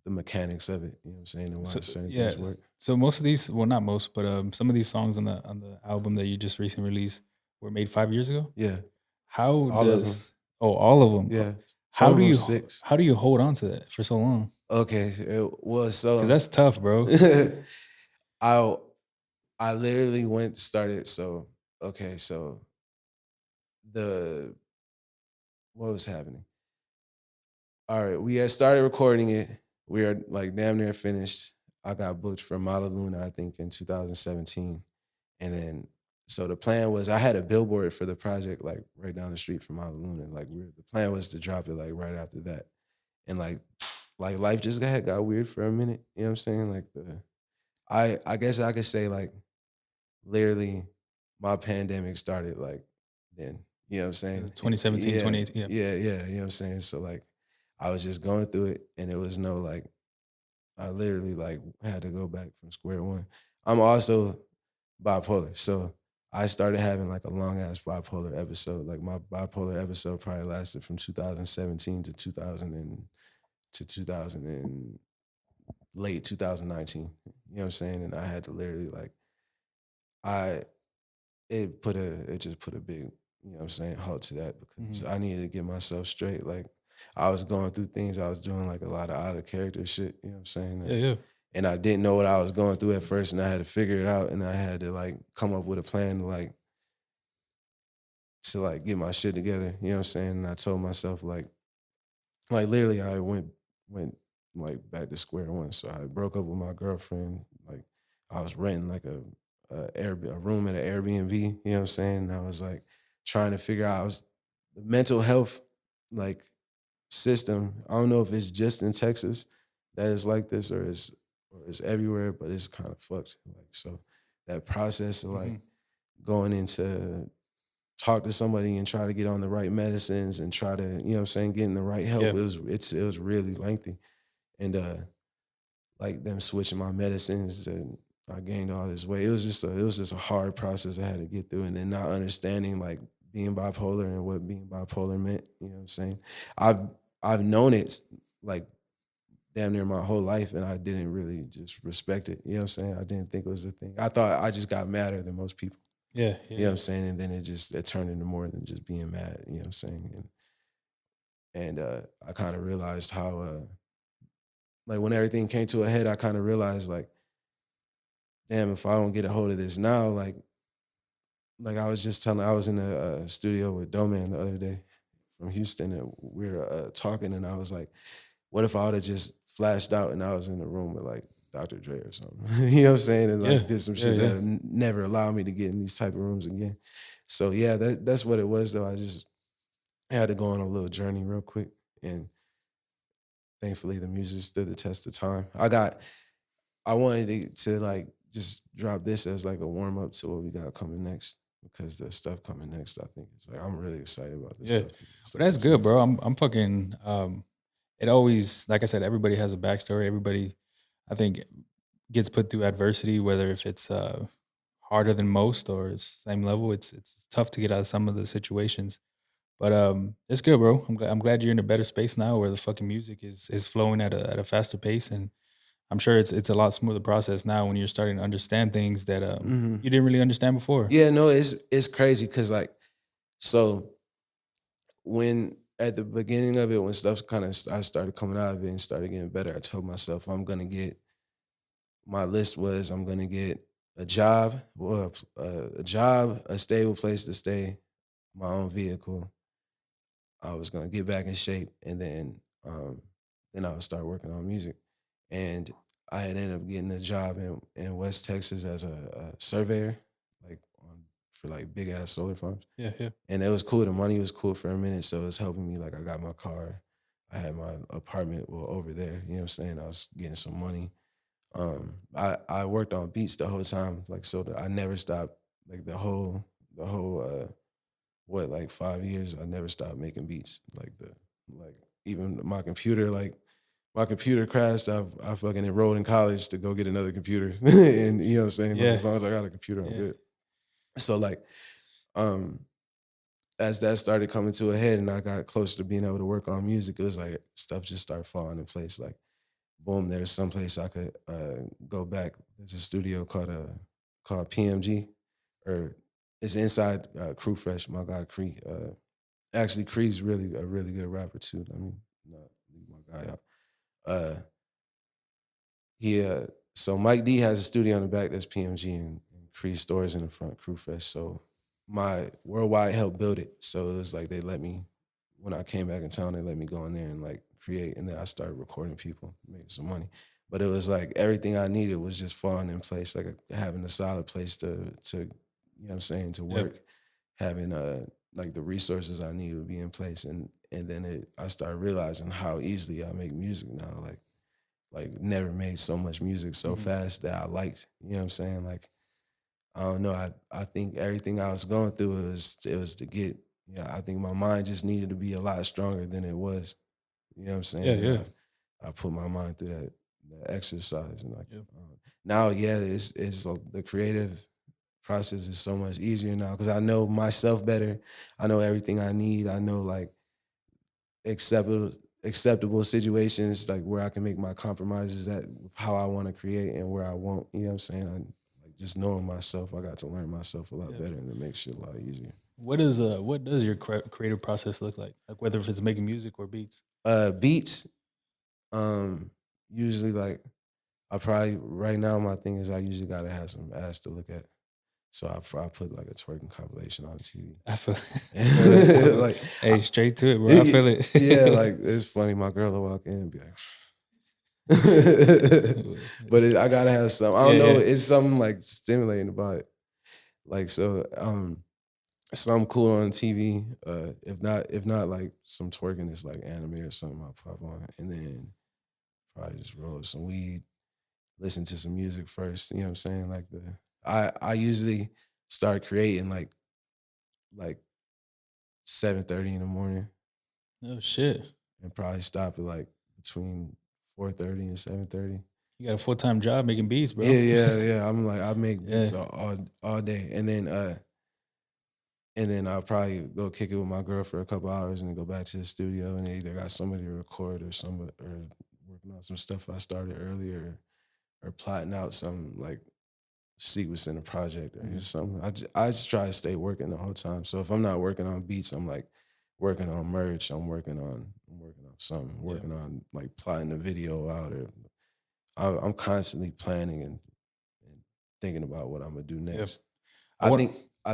the mechanics of it. You know what I'm saying? And why So certain yeah. things work. So most of these, well, not most, but some of these songs on the album that you just recently released were made 5 years ago. Yeah. How All of them. does all of them? Yeah. How Some of do them you 6. how do you hold on to that for so long? Okay, it was Because so that's tough, bro. I I literally went started so okay, so the what was happening? All right, we had started recording it. We are like damn near finished. I got booked for Mala Luna, I think, in 2017. And then so the plan was I had a billboard for the project like right down the street from Mala Luna. Like the plan was to drop it like right after that. And like life just got weird for a minute. You know what I'm saying? Like I guess I could say like literally my pandemic started like then. You know what I'm saying? 2017, Yeah, 2018. Yeah. yeah. You know what I'm saying? So like I was just going through it and it was no like I literally like had to go back from square one. I'm also bipolar. So I started having like a long ass bipolar episode. Like my bipolar episode probably lasted from 2017 to 2000 and late 2019. You know what I'm saying? And I had to literally like I it just put a big, you know what I'm saying, halt to that because Mhm. I needed to get myself straight. Like I was going through things, I was doing like a lot of out of character shit, you know what I'm saying? Yeah, yeah. And I didn't know what I was going through at first and I had to figure it out and I had to like come up with a plan to like get my shit together, you know what I'm saying? And I told myself like literally I went like back to square one. So I broke up with my girlfriend. Like I was renting like a room at an Airbnb, you know what I'm saying? And I was like trying to figure out the mental health like system. I don't know if it's just in Texas that is like this or it's everywhere, but it's kind of fucked. Like so that process of like Mhm. going into talk to somebody and try to get on the right medicines and try to, you know what I'm saying, getting the right help. Yeah. It was really lengthy. And like them switching my medicines and I gained all this weight. It was just a hard process I had to get through and then not understanding like being bipolar and what being bipolar meant, you know what I'm saying? I've I've known it like damn near my whole life and I didn't really just respect it. You know what I'm saying? I didn't think it was a thing. I thought I just got madder than most people. Yeah, yeah, You know what yeah. I'm saying? And then it turned into more than just being mad, you know what I'm saying? And I kind of realized how like when everything came to a head, I kind of realized like, damn, if I don't get a hold of this now, like I was just telling I was in the studio with Doman the other day from Houston and we were talking and I was like, what if I would have just flashed out and I was in the room with like Dr. Dre or something? You know what I'm saying? And Yeah, like did some yeah, shit yeah. that never allowed me to get in these type of rooms again. So yeah, that's what it was though. I just had to go on a little journey real quick and thankfully the music stood the test of time. I wanted to like just drop this as like a warm up to what we got coming next because the stuff coming next, I think is like I'm really excited about this Yeah. stuff But that's that's good, next. bro. I'm fucking it always, like I said, everybody has a backstory. Everybody, I think, gets put through adversity, whether if it's harder than most or it's same level. It's tough to get out of some of the situations. But it's good, bro. I'm glad you're in a better space now where the fucking music is flowing at a faster pace, and I'm sure it's a lot smoother process now when you're starting to understand things that Mhm. you didn't really understand before. Yeah, no, it's crazy because like so when at the beginning of it, when stuff kind of I started coming out of it and started getting better, I told myself I'm gonna get my list was I'm gonna get a job, well, a job, a stable place to stay, my own vehicle. I was gonna get back in shape, and then I would start working on music. And I had ended up getting a job in West Texas as a surveyor, like for like big ass solar farms. Yeah, yeah, And it was cool. The money was cool for a minute, so it was helping me. Like I got my car, I had my apartment well over there. You know what I'm saying? I was getting some money. I worked on beats the whole time, like so that I never stopped. Like the whole what like 5 years, I never stopped making beats. Like even my computer crashed. I fucking enrolled in college to go get another computer, and you know what I'm saying. Like yeah, as long as I got a computer, I'm yeah. good. So like um as that started coming to a head and I got closer to being able to work on music, it was like stuff just started falling in place. Like, boom, there's someplace I could go back. There's a studio called PMG, or it's inside Crew Fresh. My guy Cree. Actually, Cree's really a really good rapper too. I mean, not leave my guy out. Uh, he so Mike D has a studio in the back that's PMG, and Cree stores in the front, Crew Fresh. So my Worldwide helped build it. So it was like they let me, when I came back in town, they let me go in there and like create, and then I started recording people, making some money. But it was like everything I needed was just falling in place, like having a solid place to you know what I'm saying, to Yep. work, having like the resources I needed to be in place, and then I started realizing how easily I make music now. Like never made so much music so Mhm. fast that I liked. You know what I'm saying? Like I don't know. I think everything I was going through it was to get. Yeah, I think my mind just needed to be a lot stronger than it was. You know what I'm Yeah, saying? And yeah, I put my mind through that exercise, and like yeah. now, yeah, it's the creative process is so much easier now because I know myself better. I know everything I need. I know like acceptable acceptable situations like where I can make my compromises at how I want to create and where I won't. You know what I'm saying? Like just knowing myself, I got to learn myself a lot Yeah. better, and it makes shit a lot easier. What does your creative process look like? Like whether if it's making music or beats. Beats, um, usually like I probably right now my thing is I usually gotta have some ass to look at. So I put like a twerking compilation on TV. I feel I feel it. Like I, Hey, straight to it, bro. I feel yeah, it. like it's funny. My girl will walk in and be like, but I gotta have some. I Yeah, don't know. yeah. It's something like stimulating about it. Like so, something cool on TV. If not like some twerking, it's like anime or something. I'll pop on, and then probably just roll up some weed, listen to some music first. You know what I'm saying? Like I usually start creating like 7:30 in the morning, Oh shit. and probably stop at like between 4:30 and 7:30. You got a full-time job making beats, Yeah, bro. yeah, yeah. I'm like I make Yeah. beats all day, and then I'll probably go kick it with my girl for a couple hours, and then go back to the studio, and either got somebody to record or somebody or working on some stuff I started earlier, or plotting out some like sequence in a project or Mhm. just something. I just try to stay working the whole time. So if I'm not working on beats, I'm like working on merch. I'm working on something. Yeah. Working on like plotting a video out, or I'm constantly planning and thinking about what I'm gonna do Yeah. next. I I want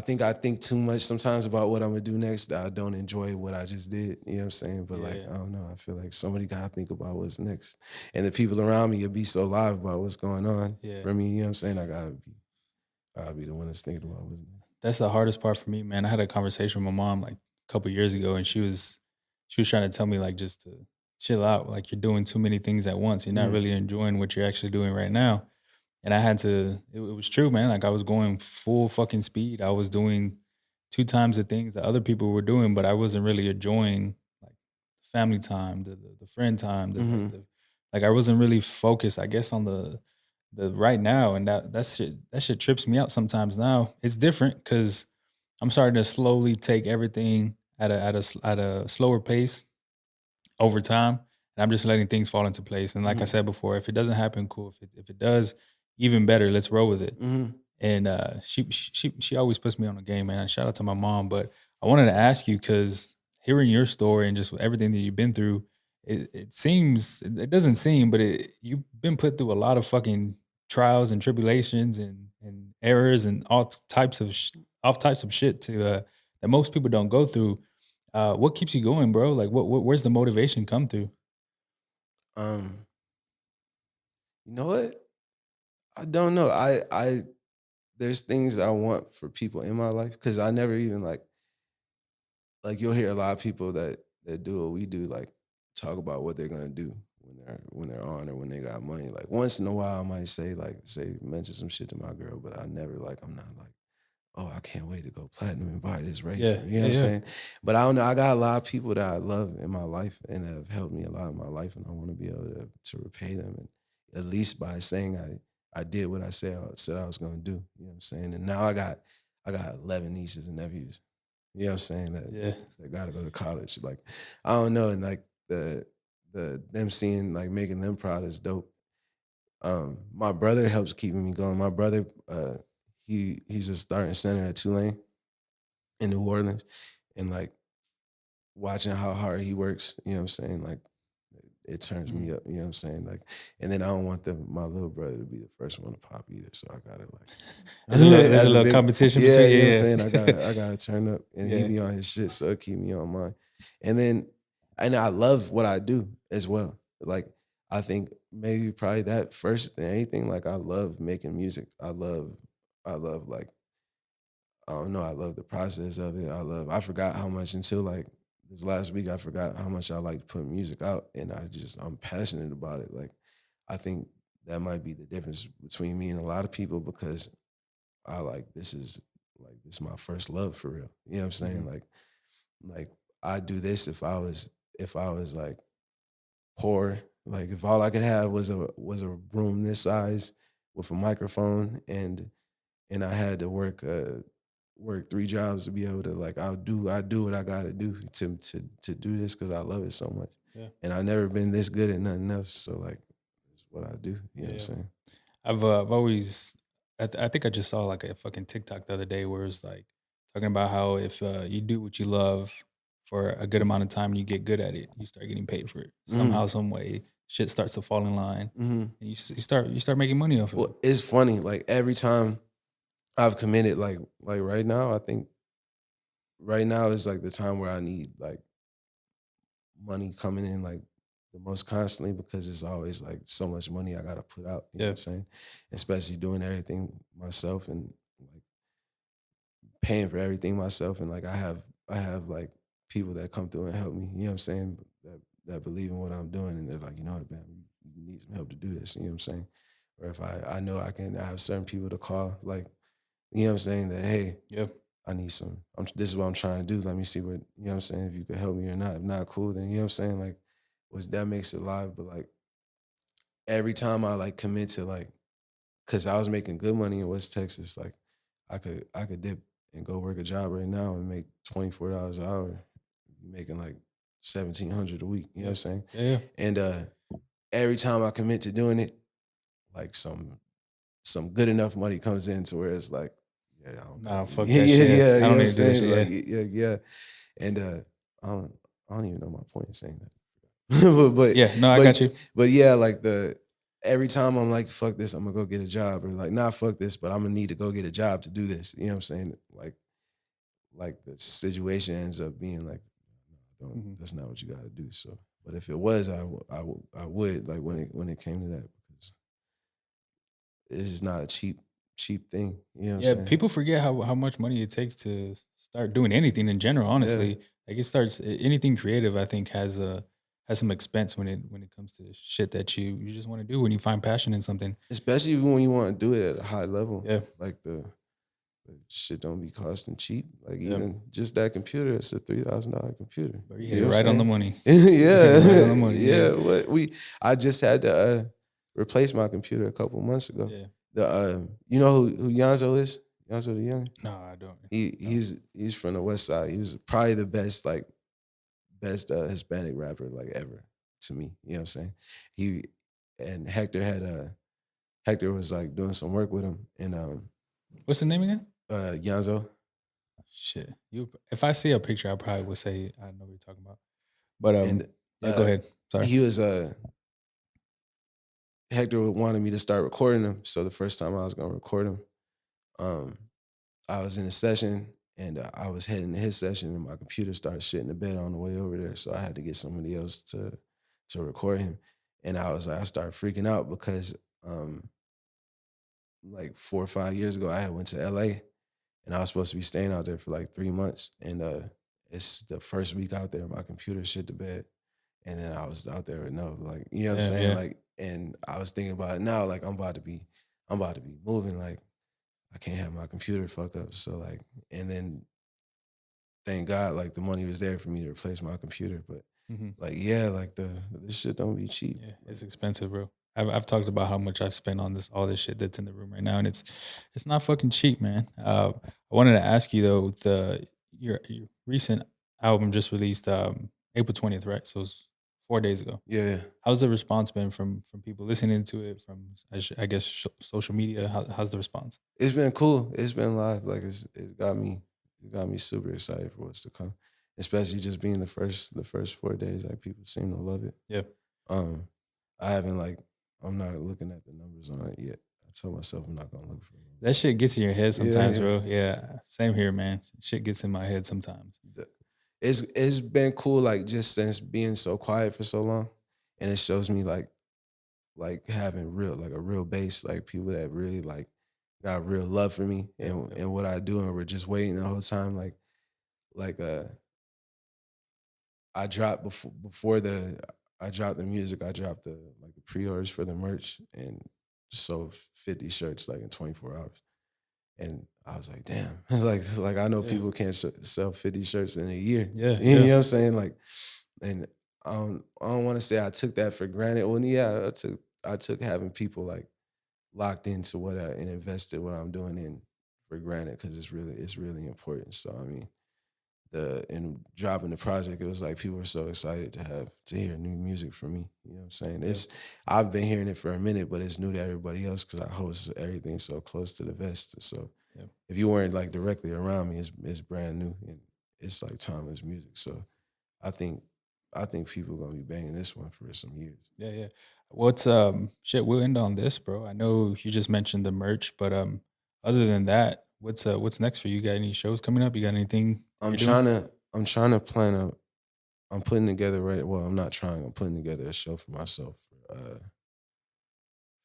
think I think too much sometimes about what I'm gonna do next that I don't enjoy what I just did. You know what I'm saying? But Yeah, like yeah. I don't know. I feel like somebody gotta think about what's next, and the people around me will be so live about what's going on Yeah. for me. You know what I'm saying? I'll be the one that's thinking about what's next. That's the hardest part for me, man. I had a conversation with my mom like a couple years ago, and she was trying to tell me like just to chill out. Like you're doing too many things at once. You're not Mhm, really enjoying what you're actually doing right now. And I had to. It was true, man. Like I was going full fucking speed. I was doing two times the things that other people were doing, but I wasn't really enjoying like family time, the friend time, mhm, like I wasn't really focused. I guess on the right now, and that shit trips me out sometimes. Now it's different because I'm starting to slowly take everything at a slower pace over time, and I'm just letting things fall into place. And like I Mhm. said before, if it doesn't happen, cool. If it does, even better. Let's roll with it. Mhm. And she always puts me on the game, man. Shout out to my mom. But I wanted to ask you because hearing your story and just everything that you've been through, it seems it doesn't seem, but you've been put through a lot of fucking trials and tribulations and errors and all types of shit to that most people don't go through. What keeps you going, bro? Like, where's the motivation come through? Um, you know what? I don't know. I there's things I want for people in my life because I never even like you'll hear a lot of people that do what we do, like talk about what they're gonna do when they're on or when they got money. Like once in a while I might say mention some shit to my girl, but I never I'm not like, oh, I can't wait to go platinum and buy this Ray Yeah, for, you know what yeah, I'm yeah, saying? But I don't know. I got a lot of people that I love in my life and that have helped me a lot in my life, and I want to be able to repay them, and at least by saying I did what I said I was gonna do. You know what I'm saying? And now I got 11 nieces and nephews. You know what I'm saying? yeah. That gotta go to college. Like, I don't know, and like them seeing like making them proud is dope. My brother helps keeping me going. My brother, he's a starting center at Tulane in New Orleans, and like watching how hard he works, you know what I'm saying? Like it turns Mhm. me up, you know what I'm saying? Like, and then I don't want my little brother to be the first one to pop either. So I gotta There's a as a little big, competition yeah, between, you know what I'm yeah, saying? yeah. I gotta turn up, and he Yeah. be on his shit, so it keep me on mine. And then, and I love what I do as well. Like, I think maybe probably that first than anything, like I love making music. I love like, I don't know, I love the process of it. I forgot how much until like this last week, I forgot how much I like putting music out, and I'm passionate about it. Like, I think that might be the difference between me and a lot of people because I like this is my first love for real. You know what I'm saying? Mhm. Like I do this if I was like poor, like if all I could have was a room this size with a microphone and I had to work 3 jobs to be able to like I do what I gotta do to do this because I love it so much. Yeah. And I've never been this good at nothing else. So like it's what I do. You know Yeah, what I'm yeah. saying? I've always I think I just saw like a fucking TikTok the other day where it's like talking about how if you do what you love for a good amount of time and you get good at it, you start getting paid for it. hmm Somehow, some way, shit starts to fall in line, hmm and you start making money off of it. Well, it's funny. Like every time I've committed, like right now, I think right now is like the time where I need like money coming in like the most constantly because it's always like so much money I gotta put out. You know what Yeah, I'm saying? Especially doing everything myself and like paying for everything myself. And like I have like people that come through and help me. You know what I'm saying? That believe in what I'm doing and they're like, you know what, man, you need some help to do this. You know what I'm saying? Or if I know I have certain people to call, like, you know what I'm saying, that hey, yeah, I need some. This is what I'm trying to do. Let me see what, you know what I'm saying, if you could help me or not. If not, cool, then you know what I'm saying? Like, which that makes it live. But like every time I like commit to like, cause I was making good money in West Texas, like I could dip and go work a job right now and make $24 an hour, making like 1,700 a week. You know what yeah, I'm saying? yeah, yeah. And every time I commit to doing it, like some good enough money comes in to where it's like, yeah, I don't think Nah, I need, fuck yeah, that yeah, shit. yeah, I you know don't what I'm need to do that saying? shit. Like, Yeah, yeah, yeah. And I don't, I don't even know my point in saying that. but yeah. No, I but got you. but yeah, like the every time I'm like, fuck this, I'm gonna go get a job, or like, not fuck this, but I'm gonna need to go get a job to do this. You know what I'm saying? Like the situation ends up being like, no, don't, Mhm. that's not what you gotta do. So, but if it was, I would like when it came to that because it's just not a cheap thing. You know what I'm Yeah, saying? people forget how much money it takes to start doing anything in general. Yeah. Honestly, like it starts anything creative. I think has some expense when it comes to shit that you just want to do when you find passion in something. Especially when you want to do it at a high level, Yeah, like the shit don't be costing cheap. Like yeah. even just that computer, it's a $3,000 computer. But you You hit know it what I'm right on the saying? money. You hit it right on Yeah, the money. Yeah, yeah. I just had to replace my computer a couple months ago. yeah. You know who Yanzo is? Yonzo the Young. No, I don't. He's from the West Side. He was probably the best Hispanic rapper like ever to me. You know what I'm saying? He and Hector was like doing some work with him and What's the name again? Yonzo. Shit. If I see a picture, I probably would say I know what you're talking about. But And yeah, go ahead. Sorry. he was Hector wanted me to start recording him. So the first time I was gonna record him, um, I was in a session and I was heading to his session and my computer started shitting the bed on the way over there. So I had to get somebody else to record him. And I started freaking out because like 4 or 5 years ago I had went to LA and I was supposed to be staying out there for like 3 months. And it's the first week out there, my computer shit the bed. And then I was out there with like, you know what I'm saying? Yeah. Like, and I was thinking about it now, like I'm about to be moving. Like I can't have my computer fuck up. So like, and then thank God, like the money was there for me to replace my computer. But Mm-hmm. like, yeah, like this shit don't be cheap. Yeah, it's expensive, bro. I've talked about how much I've spent on all this shit that's in the room right now, and it's not fucking cheap, man. I wanted to ask you though, your recent album just released April 20th, right? So it's 4 days ago. Yeah. How's the response been from people listening to it from I guess social media? How's the response? It's been cool. It's been live. Like it got me super excited for what's to come. Especially just being the first 4 days. Like people seem to love it. Yeah. I haven't I'm not looking at the numbers on it yet. I told myself I'm not gonna look for them. That shit gets in your head sometimes, Yeah. bro. Yeah, same here, man. Shit gets in my head sometimes. It's been cool, like just since being so quiet for so long, and it shows me like having a real base, like people that really like got real love for me and what I do, and we're just waiting the whole time. Like I dropped I dropped the music, I dropped the pre-orders for the merch and sold 50 shirts like in 24 hours. And I was like, damn, like I know people can't sell 50 shirts in a year. Yeah, You know what I'm saying? Like, and I don't want to say I took that for granted. Well, yeah, I took having people like locked into and invested what I'm doing in for granted because it's really important. So I mean, in dropping the project, it was like people were so excited to hear new music from me. You know what I'm saying? I've been hearing it for a minute, but it's new to everybody else because I host everything so close to the vest. So if you weren't like directly around me, it's brand new and it's like timeless music. So I think people are gonna be banging this one for some years. Yeah. What's shit, we'll end on this, bro. I know you just mentioned the merch, but other than that, what's next for you? Got any shows coming up? You got anything I'm trying to plan I'm putting together I'm not trying, I'm putting together a show for myself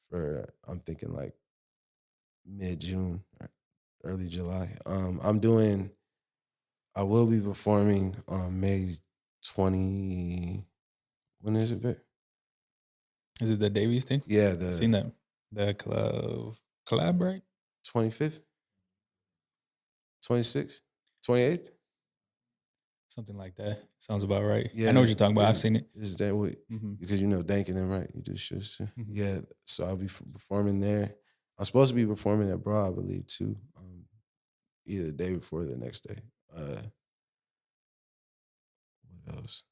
for I'm thinking like mid-June, early July. I will be performing on May 20. When is it, Vic? Is it the Davies thing? Yeah, I seen that. The collab, right? 25th, 26th, 28th. Something like that. Sounds about right. Yeah, I know what you're talking about. I've seen it. Is that what? Because you know Dank and them, right? You do shows too. Yeah, so I'll be performing there. I'm supposed to be performing at Bra, I believe, too. Either the day before or the next day. What else?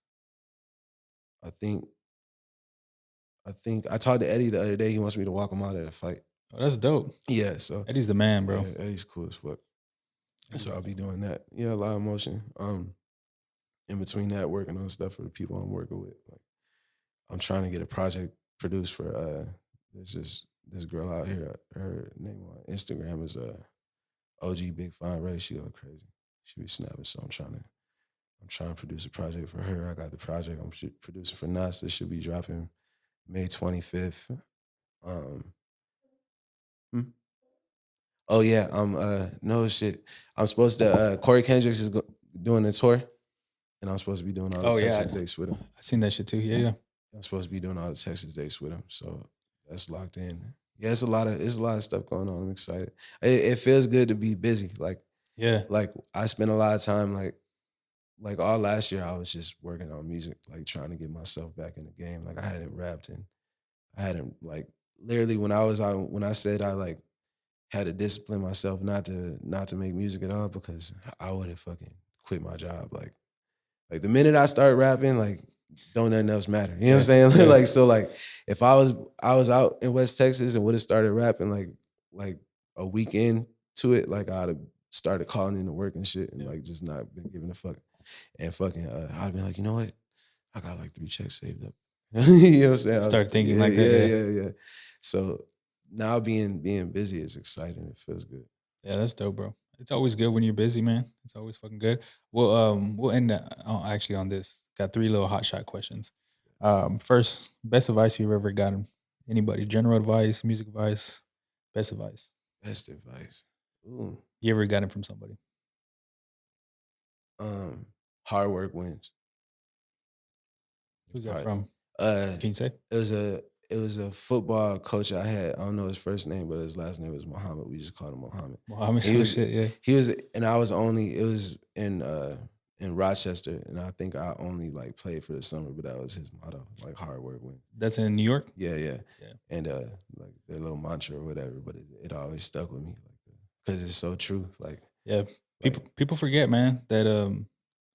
I think I talked to Eddie the other day. He wants me to walk him out at a fight. Oh, that's dope. Yeah, so Eddie's the man, bro. Yeah, Eddie's cool as fuck. So I'll be doing that. Yeah, a lot of motion. In between that, working on stuff for the people I'm working with. Like, I'm trying to get a project produced for there's this girl out here. Her name on Instagram is OG Big Fine Ray. She go crazy. She be snapping. So I'm trying to produce a project for her. I got the project I'm producing for Nas. This should be dropping May 25th. Oh yeah, no shit. I'm supposed to Corey Kendricks is doing a tour, and I'm supposed to be doing all the Texas dates with him. I seen that shit too. Yeah. I'm supposed to be doing all the Texas dates with him, so that's locked in. Yeah, it's a lot of stuff going on. I'm excited. It feels good to be busy. Like I spent a lot of time like all last year I was just working on music, like trying to get myself back in the game. Like I hadn't rapped and I hadn't like literally when I said I like had to discipline myself not to make music at all because I would have fucking quit my job. Like the minute I started rapping, like don't nothing else matter. You know what I'm saying? Yeah. Like so like if I was out in West Texas and would have started rapping like a weekend to it, like I'd have started calling into work and shit and Yeah. like just not been giving a fuck. And fucking I'd be like, you know what? I got like 3 checks saved up. You know what I'm saying? Start thinking like that. Yeah. So now being busy is exciting. It feels good. Yeah, that's dope, bro. It's always good when you're busy, man. It's always fucking good. We'll end actually on this. Got 3 little hot shot questions. First, best advice you've ever gotten. Anybody? General advice, music advice, best advice Best advice. Ooh. you ever gotten from somebody. Hard work wins. Who's that Probably- from? Uh Can you say? it was a football coach I had. I don't know his first name, but his last name was Muhammad. We just called him Muhammad. Mohammed. He was Shit, yeah. he was and I was only it was in Rochester, and I think I only like played for the summer, but that was his motto, like hard work wins. That's in New York. Yeah. Yeah. And like their little mantra or whatever, but it always stuck with me because it's so true. Like Yeah, people forget, man, that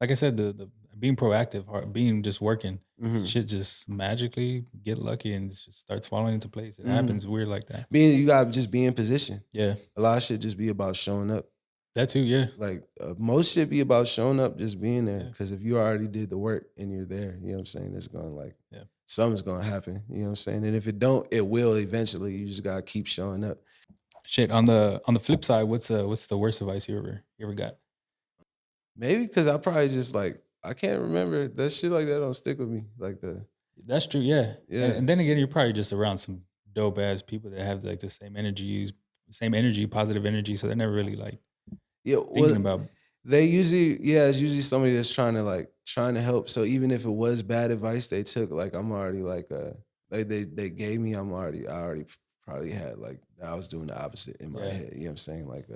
like I said, the being proactive, being just working, mhm. shit just magically get lucky and it just starts falling into place. It Mhm. happens weird like that. You gotta just be in position. Yeah, A lot of shit just be about showing up. that too. Yeah, Like most shit be about showing up, just being there. Yeah. Because if you already did the work and you're there, you know what I'm saying? It's gonna Yeah. something's gonna happen. You know what I'm saying? And if it don't, it will eventually. You just gotta keep showing up. shit. On the flip side, what's the worst advice you ever got? Maybe because I probably just like I can't remember that shit like that don't stick with me. Like That's true. Yeah, Yeah. And then again, you're probably just around some dope ass people that have like the same energy, positive energy. So they're never really like yeah, thinking about. they usually it's usually somebody that's trying to help. So even if it was bad advice they took, like I'm already like they gave me, I already probably had like I was doing the opposite in my Yeah. head. You know what I'm saying? Like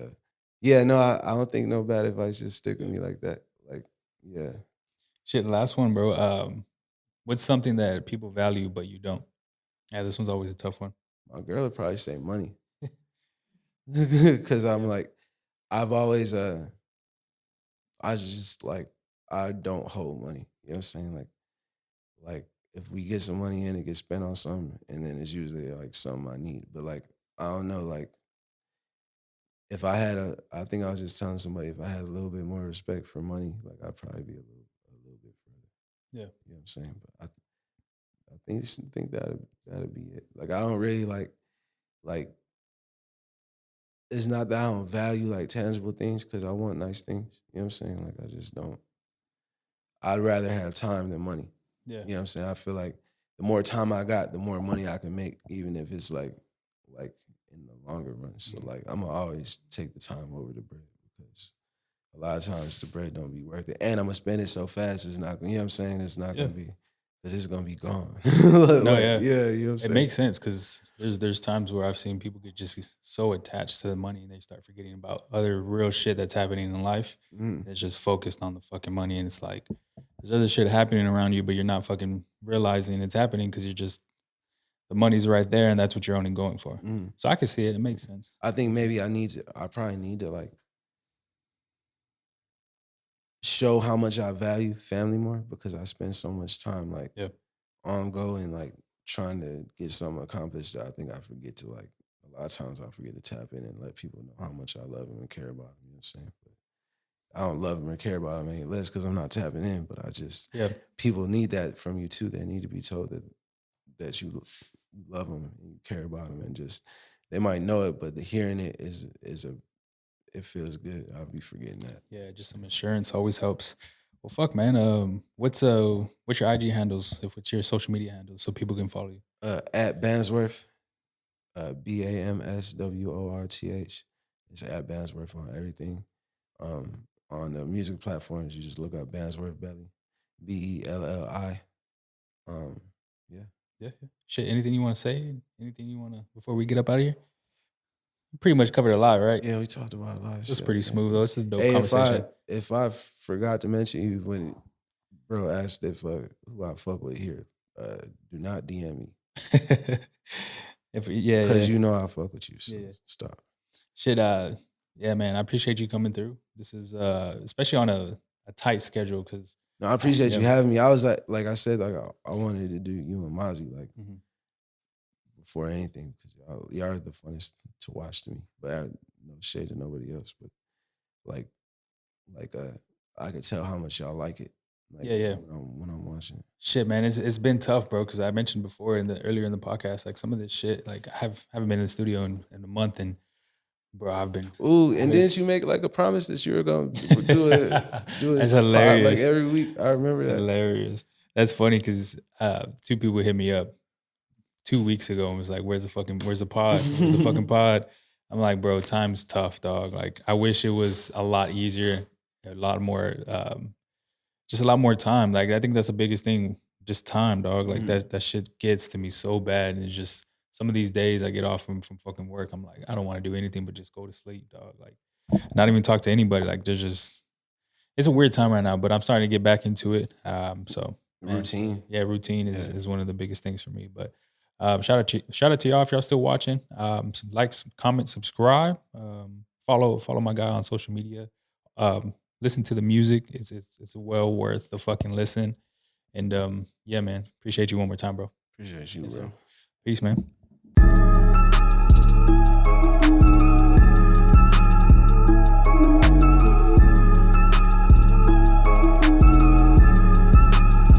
yeah, no, I don't think no bad advice just stick with me like that. Like, yeah. Shit, last one, bro. What's something that people value but you don't? Yeah, this one's always a tough one. My girl would probably say money. Cause I'm Yeah. like, I've always I just like I don't hold money. You know what I'm saying? Like if we get some money in, it gets spent on something, and then it's usually like something I need. But like I don't know, like if I think I was just telling somebody if I had a little bit more respect for money, like I'd probably be a little bit further. Yeah. You know what I'm saying? But I think that'd be it. Like I don't really like it's not that I don't value like tangible things because I want nice things. You know what I'm saying? Like I just don't. I'd rather have time than money. Yeah. You know what I'm saying? I feel like the more time I got, the more money I can make, even if it's like in the longer run. So like I'm gonna always take the time over the bread because a lot of times the bread don't be worth it. And I'm gonna spend it so fast it's not gonna, you know what I'm saying? It's not gonna be because it's gonna be gone. No, Like, yeah. yeah, you know what I'm It saying? makes sense because there's times where I've seen people get just so attached to the money and they start forgetting about other real shit that's happening in life. Mhm. It's just focused on the fucking money, and it's like there's other shit happening around you, but you're not fucking realizing it's happening because you're just the money's right there, and that's what you're only going for. Mhm. So I can see it. It makes sense. I think maybe I probably need to like show how much I value family more because I spend so much time like Yeah. on go and like trying to get something accomplished that I think I forget to like a lot of times I forget to tap in and let people know how much I love them and care about them. You know what I'm saying? But I don't love them or care about them any less because I'm not tapping in. But I just Yeah. people need that from you too. They need to be told that you love them and you care about them and just they might know it, but the hearing it it feels good. I'll be forgetting that. Yeah, just some insurance always helps. Well, fuck, man. What's your IG handles? If it's your social media handles, so people can follow you. At Bamsworth, BAMSWORTH. It's at Bamsworth on everything. On the music platforms, you just look up Bamsworth Belli, BELLI. Yeah. Yeah. Shit. Anything you want to say? Anything you want to before we get up out of here? We pretty much covered a lot, right? Yeah, we talked about a lot of shit. It's pretty smooth though. It's a dope Hey, conversation. if I forgot to mention you when bro asked if who I fuck with here, do not DM me Yeah, because you know I fuck with you. So Yeah. stop. Shit, yeah, man, I appreciate you coming through. This is especially on a tight schedule because No, I appreciate yeah. you having me. I was like I said, like I wanted to do you and Mozzie like Mhm. before anything because y'all are the funnest to watch to me. But no shade to nobody else. But like like I could tell how much y'all like it. Like Yeah, yeah. when I'm watching it. Shit, man, it's been tough, bro. Because I mentioned before earlier in the podcast, like some of this shit, like haven't been in the studio in a month, and bro, Ooh, I've and been. didn't you make like a promise that you were gonna do That's a pod like hilarious. every week? I remember that. Hilarious. That's funny because two people hit me up 2 weeks ago and was like, where's the pod? Where's the fucking pod? I'm like, bro, time's tough, dog. Like, I wish it was a lot easier, a lot more, just a lot more time. Like, I think that's the biggest thing, just time, dog. Like that shit gets to me so bad. And it's just some of these days I get off from fucking work. I'm like, I don't want to do anything but just go to sleep, dog. Like, not even talk to anybody. Like, there's just it's a weird time right now, but I'm starting to get back into it. So man, Routine. yeah, routine Yeah. is one of the biggest things for me. But shout out to y'all if y'all still watching. Like, comment, subscribe, follow my guy on social media. Listen to the music. It's well worth the fucking listen. And yeah, man, appreciate you one more time, bro. Appreciate you, Yes, sir. bro. Peace, man.